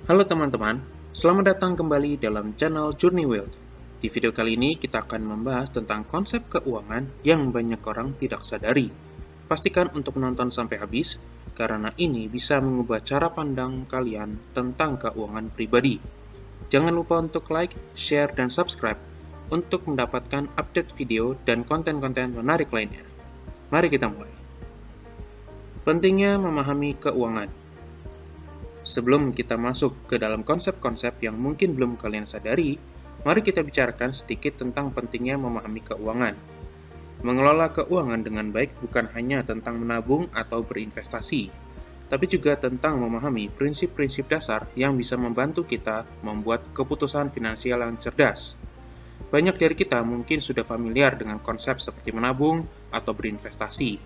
Halo teman-teman, selamat datang kembali dalam channel Journey Wealth. Di video kali ini kita akan membahas tentang konsep keuangan yang banyak orang tidak sadari. Pastikan untuk menonton sampai habis, karena ini bisa mengubah cara pandang kalian tentang keuangan pribadi. Jangan lupa untuk like, share, dan subscribe untuk mendapatkan update video dan konten-konten menarik lainnya. Mari kita mulai. Pentingnya memahami keuangan. Sebelum kita masuk ke dalam konsep-konsep yang mungkin belum kalian sadari, mari kita bicarakan sedikit tentang pentingnya memahami keuangan. Mengelola keuangan dengan baik bukan hanya tentang menabung atau berinvestasi, tapi juga tentang memahami prinsip-prinsip dasar yang bisa membantu kita membuat keputusan finansial yang cerdas. Banyak dari kita mungkin sudah familiar dengan konsep seperti menabung atau berinvestasi,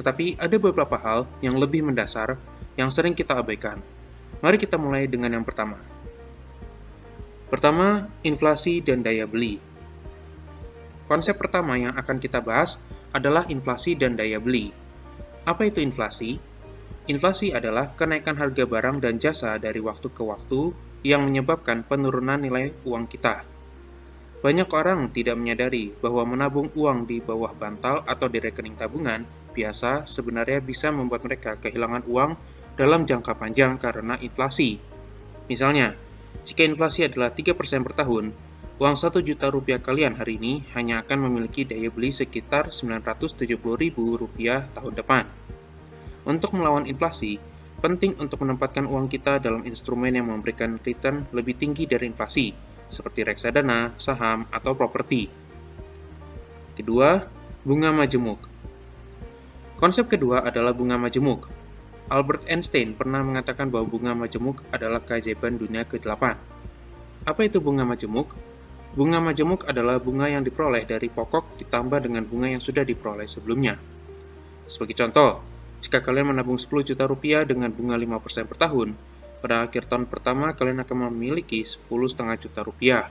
tetapi ada beberapa hal yang lebih mendasar yang sering kita abaikan. Mari kita mulai dengan yang pertama. Pertama, inflasi dan daya beli. Konsep pertama yang akan kita bahas adalah inflasi dan daya beli. Apa itu inflasi? Inflasi adalah kenaikan harga barang dan jasa dari waktu ke waktu yang menyebabkan penurunan nilai uang kita. Banyak orang tidak menyadari bahwa menabung uang di bawah bantal atau di rekening tabungan biasa sebenarnya bisa membuat mereka kehilangan uang dalam jangka panjang karena inflasi. Misalnya, jika inflasi adalah 3% per tahun, uang 1 juta rupiah kalian hari ini hanya akan memiliki daya beli sekitar 970 ribu rupiah tahun depan. Untuk melawan inflasi, penting untuk menempatkan uang kita dalam instrumen yang memberikan return lebih tinggi dari inflasi, seperti reksadana, saham, atau properti. Kedua, bunga majemuk. Konsep kedua adalah bunga majemuk. Albert Einstein pernah mengatakan bahwa bunga majemuk adalah keajaiban dunia ke-8. Apa itu bunga majemuk? Bunga majemuk adalah bunga yang diperoleh dari pokok ditambah dengan bunga yang sudah diperoleh sebelumnya. Sebagai contoh, jika kalian menabung 10 juta rupiah dengan bunga 5% per tahun, pada akhir tahun pertama kalian akan memiliki 10,5 juta rupiah.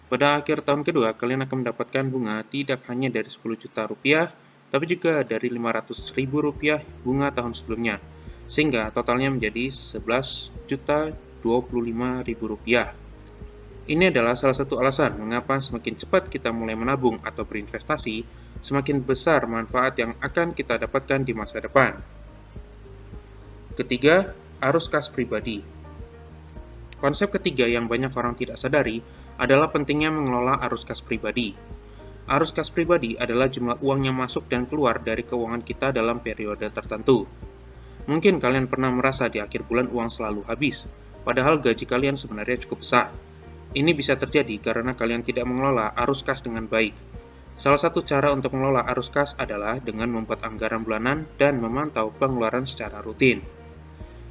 Pada akhir tahun kedua, kalian akan mendapatkan bunga tidak hanya dari 10 juta rupiah, tapi juga dari 500 ribu rupiah bunga tahun sebelumnya, sehingga totalnya menjadi 11.025.000 rupiah. Ini adalah salah satu alasan mengapa semakin cepat kita mulai menabung atau berinvestasi, semakin besar manfaat yang akan kita dapatkan di masa depan. Ketiga, arus kas pribadi. Konsep ketiga yang banyak orang tidak sadari adalah pentingnya mengelola arus kas pribadi. Arus kas pribadi adalah jumlah uang yang masuk dan keluar dari keuangan kita dalam periode tertentu. Mungkin kalian pernah merasa di akhir bulan uang selalu habis, padahal gaji kalian sebenarnya cukup besar. Ini bisa terjadi karena kalian tidak mengelola arus kas dengan baik. Salah satu cara untuk mengelola arus kas adalah dengan membuat anggaran bulanan dan memantau pengeluaran secara rutin.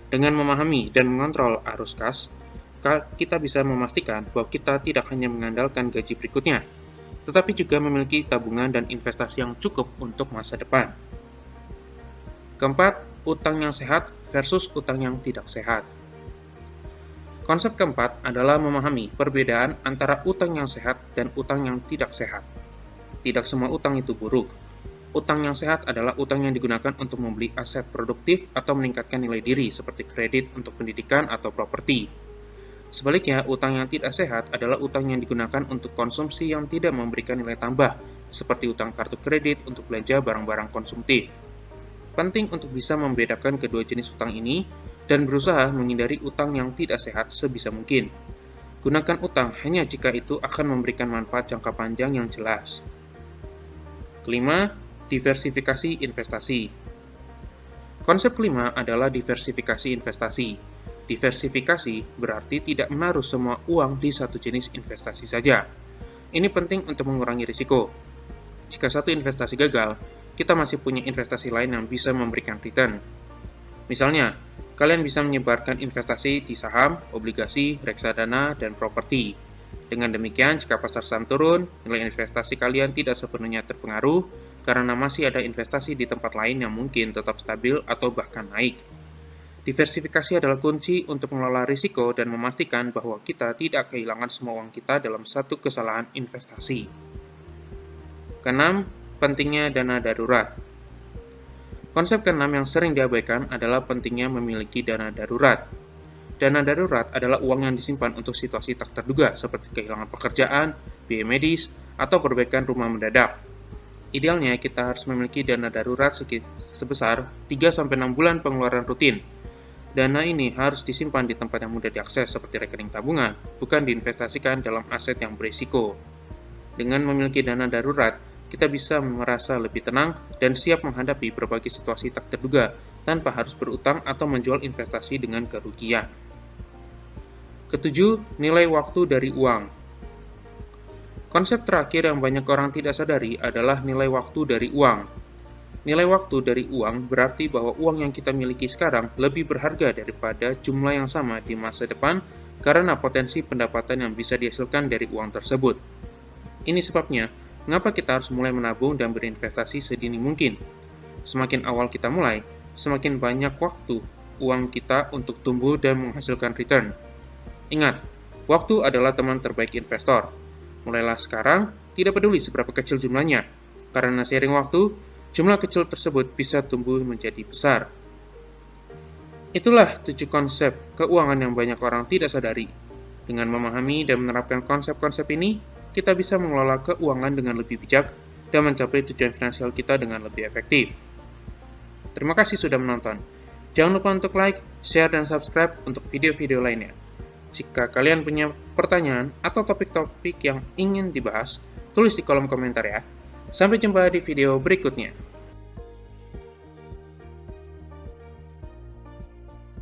Dengan memahami dan mengontrol arus kas, kita bisa memastikan bahwa kita tidak hanya mengandalkan gaji berikutnya, tetapi juga memiliki tabungan dan investasi yang cukup untuk masa depan. Keempat, utang yang sehat versus utang yang tidak sehat. Konsep keempat adalah memahami perbedaan antara utang yang sehat dan utang yang tidak sehat. Tidak semua utang itu buruk. Utang yang sehat adalah utang yang digunakan untuk membeli aset produktif atau meningkatkan nilai diri seperti kredit untuk pendidikan atau properti. Sebaliknya, utang yang tidak sehat adalah utang yang digunakan untuk konsumsi yang tidak memberikan nilai tambah, seperti utang kartu kredit untuk belanja barang-barang konsumtif. Penting untuk bisa membedakan kedua jenis utang ini dan berusaha menghindari utang yang tidak sehat sebisa mungkin. Gunakan utang hanya jika itu akan memberikan manfaat jangka panjang yang jelas. Kelima, diversifikasi investasi. Konsep kelima adalah diversifikasi investasi. Diversifikasi berarti tidak menaruh semua uang di satu jenis investasi saja. Ini penting untuk mengurangi risiko. Jika satu investasi gagal, kita masih punya investasi lain yang bisa memberikan return. Misalnya, kalian bisa menyebarkan investasi di saham, obligasi, reksadana, dan properti. Dengan demikian, jika pasar saham turun, nilai investasi kalian tidak sepenuhnya terpengaruh karena masih ada investasi di tempat lain yang mungkin tetap stabil atau bahkan naik. Diversifikasi adalah kunci untuk mengelola risiko dan memastikan bahwa kita tidak kehilangan semua uang kita dalam satu kesalahan investasi. Keenam, pentingnya dana darurat. Konsep keenam yang sering diabaikan adalah pentingnya memiliki dana darurat. Dana darurat adalah uang yang disimpan untuk situasi tak terduga seperti kehilangan pekerjaan, biaya medis, atau perbaikan rumah mendadak. Idealnya kita harus memiliki dana darurat sebesar 3-6 bulan pengeluaran rutin. Dana ini harus disimpan di tempat yang mudah diakses seperti rekening tabungan, bukan diinvestasikan dalam aset yang berisiko. Dengan memiliki dana darurat, kita bisa merasa lebih tenang dan siap menghadapi berbagai situasi tak terduga tanpa harus berutang atau menjual investasi dengan kerugian. Ketujuh, nilai waktu dari uang. Konsep terakhir yang banyak orang tidak sadari adalah nilai waktu dari uang. Nilai waktu dari uang berarti bahwa uang yang kita miliki sekarang lebih berharga daripada jumlah yang sama di masa depan karena potensi pendapatan yang bisa dihasilkan dari uang tersebut. Ini sebabnya, mengapa kita harus mulai menabung dan berinvestasi sedini mungkin. Semakin awal kita mulai, semakin banyak waktu uang kita untuk tumbuh dan menghasilkan return. Ingat, waktu adalah teman terbaik investor. Mulailah sekarang, tidak peduli seberapa kecil jumlahnya, karena seiring waktu, jumlah kecil tersebut bisa tumbuh menjadi besar. Itulah 7 konsep keuangan yang banyak orang tidak sadari. Dengan memahami dan menerapkan konsep-konsep ini, kita bisa mengelola keuangan dengan lebih bijak dan mencapai tujuan finansial kita dengan lebih efektif. Terima kasih sudah menonton. Jangan lupa untuk like, share, dan subscribe untuk video-video lainnya. Jika kalian punya pertanyaan atau topik-topik yang ingin dibahas, tulis di kolom komentar ya. Sampai jumpa di video berikutnya.